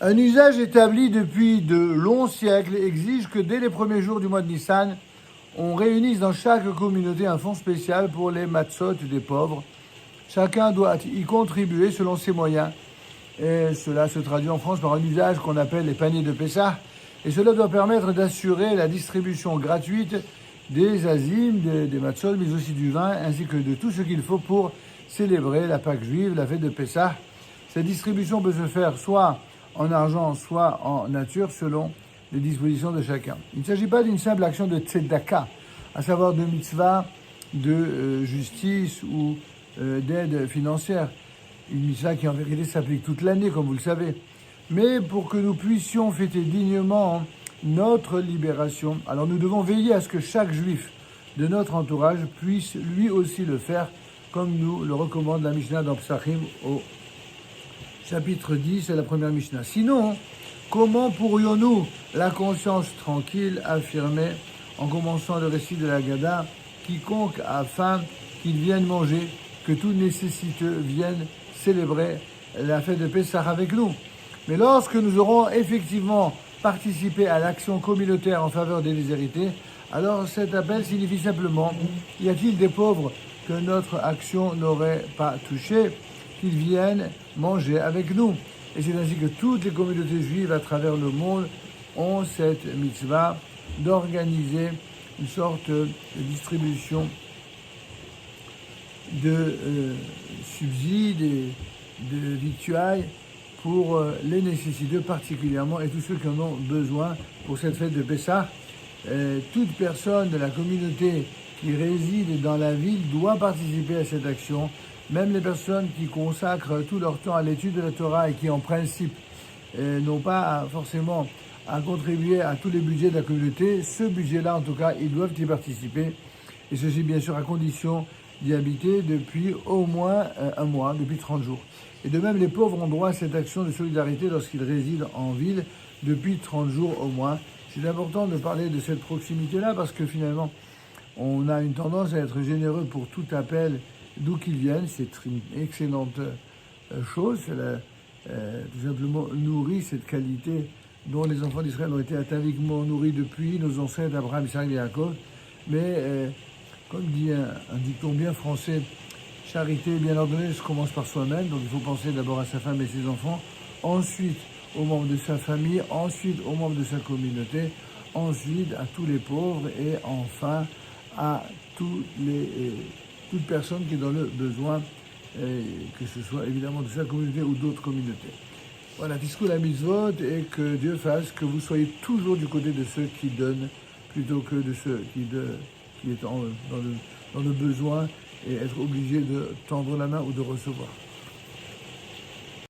Un usage établi depuis de longs siècles exige que dès les premiers jours du mois de Nissan, on réunisse dans chaque communauté un fonds spécial pour les matzot des pauvres. Chacun doit y contribuer selon ses moyens. Et cela se traduit en France par un usage qu'on appelle les paniers de Pessah. Et cela doit permettre d'assurer la distribution gratuite des azimes, des matzot, mais aussi du vin, ainsi que de tout ce qu'il faut pour célébrer la Pâque juive, la fête de Pessah. Cette distribution peut se faire soit en argent, soit en nature, selon les dispositions de chacun. Il ne s'agit pas d'une simple action de tzedaka, à savoir de mitzvah, de justice ou d'aide financière. Une mitzvah qui en vérité s'applique toute l'année, comme vous le savez. Mais pour que nous puissions fêter dignement notre libération, alors nous devons veiller à ce que chaque juif de notre entourage puisse lui aussi le faire, comme nous le recommande la Mishnah dans Psachim au chapitre 10 et la première Mishnah. Sinon, comment pourrions-nous, la conscience tranquille, affirmer, en commençant le récit de la Haggadah, quiconque a faim, qu'il vienne manger, que tout nécessiteux vienne célébrer la fête de Pessah avec nous. Mais lorsque nous aurons effectivement participé à l'action communautaire en faveur des déshérités, alors cet appel signifie simplement, y a-t-il des pauvres que notre action n'aurait pas touchés, qu'ils viennent manger avec nous. Et c'est ainsi que toutes les communautés juives à travers le monde ont cette mitzvah d'organiser une sorte de distribution de subsides et de victuailles pour les nécessiteux particulièrement et tous ceux qui en ont besoin pour cette fête de Pessah. Toute personne de la communauté qui réside dans la ville doit participer à cette action, même les personnes qui consacrent tout leur temps à l'étude de la Torah et qui en principe n'ont pas forcément à contribuer à tous les budgets de la communauté. Ce budget-là, en tout cas, ils doivent y participer. Et ceci, bien sûr, à condition d'y habiter depuis au moins un mois, depuis 30 jours. Et de même, les pauvres ont droit à cette action de solidarité lorsqu'ils résident en ville depuis 30 jours au moins. C'est important de parler de cette proximité-là parce que finalement, on a une tendance à être généreux pour tout appel d'où qu'il vienne. C'est une excellente chose. C'est tout simplement nourrir cette qualité dont les enfants d'Israël ont été ataviquement nourris depuis nos ancêtres Abraham, Isaac et Jacob. Mais comme dit un dicton bien français, charité bien ordonnée se commence par soi-même. Donc il faut penser d'abord à sa femme et ses enfants, ensuite aux membres de sa famille, ensuite aux membres de sa communauté, ensuite à tous les pauvres et enfin à toute personne qui est dans le besoin, que ce soit évidemment de sa communauté ou d'autres communautés. Voilà, Tiskou la mitzvot, et que Dieu fasse que vous soyez toujours du côté de ceux qui donnent plutôt que de ceux qui est dans le besoin et être obligé de tendre la main ou de recevoir.